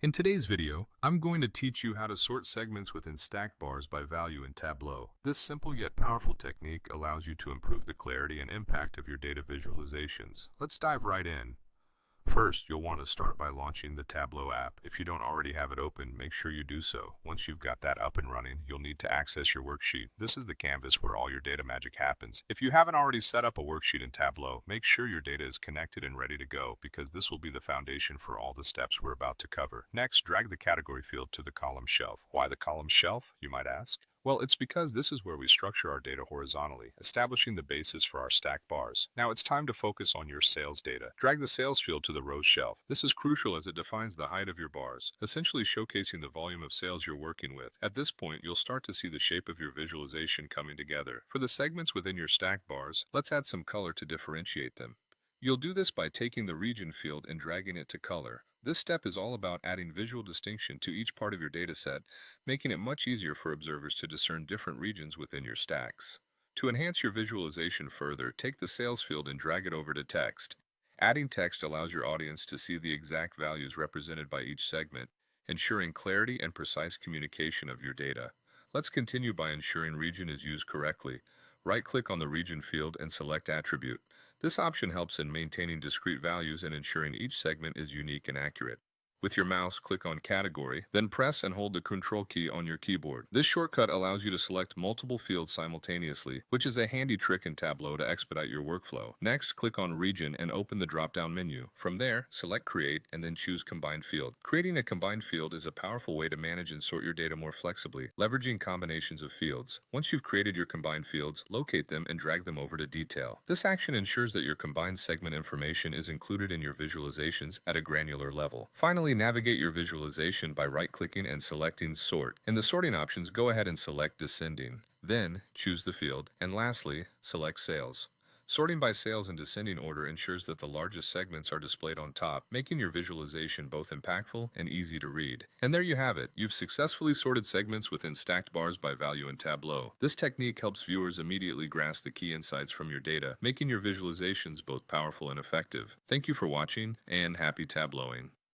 In today's video, I'm going to teach you how to sort segments within stack bars by value in Tableau. This simple yet powerful technique allows you to improve the clarity and impact of your data visualizations. Let's dive right in. First, you'll want to start by launching the Tableau app. If you don't already have it open, make sure you do so. Once you've got that up and running, you'll need to access your worksheet. This is the canvas where all your data magic happens. If you haven't already set up a worksheet in Tableau, make sure your data is connected and ready to go because this will be the foundation for all the steps we're about to cover. Next, drag the category field to the column shelf. Why the column shelf, you might ask? Well, it's because this is where we structure our data horizontally, establishing the basis for our stack bars. Now it's time to focus on your sales data. Drag the sales field to the rows shelf. This is crucial as it defines the height of your bars, essentially showcasing the volume of sales you're working with. At this point, you'll start to see the shape of your visualization coming together. For the segments within your stack bars, let's add some color to differentiate them. You'll do this by taking the region field and dragging it to color. This step is all about adding visual distinction to each part of your dataset, making it much easier for observers to discern different regions within your stacks. To enhance your visualization further, take the sales field and drag it over to text. Adding text allows your audience to see the exact values represented by each segment, ensuring clarity and precise communication of your data. Let's continue by ensuring region is used correctly. Right-click on the region field and select Attribute. This option helps in maintaining discrete values and ensuring each segment is unique and accurate. With your mouse, click on Category, then press and hold the Control key on your keyboard. This shortcut allows you to select multiple fields simultaneously, which is a handy trick in Tableau to expedite your workflow. Next, click on Region and open the drop-down menu. From there, select Create and then choose Combined Field. Creating a combined field is a powerful way to manage and sort your data more flexibly, leveraging combinations of fields. Once you've created your combined fields, locate them and drag them over to Detail. This action ensures that your combined segment information is included in your visualizations at a granular level. Finally, navigate your visualization by right-clicking and selecting Sort. In the sorting options, go ahead and select Descending. Then, choose the field, and lastly, select Sales. Sorting by sales in descending order ensures that the largest segments are displayed on top, making your visualization both impactful and easy to read. And there you have it. You've successfully sorted segments within stacked bars by value in Tableau. This technique helps viewers immediately grasp the key insights from your data, making your visualizations both powerful and effective. Thank you for watching, and happy tableauing.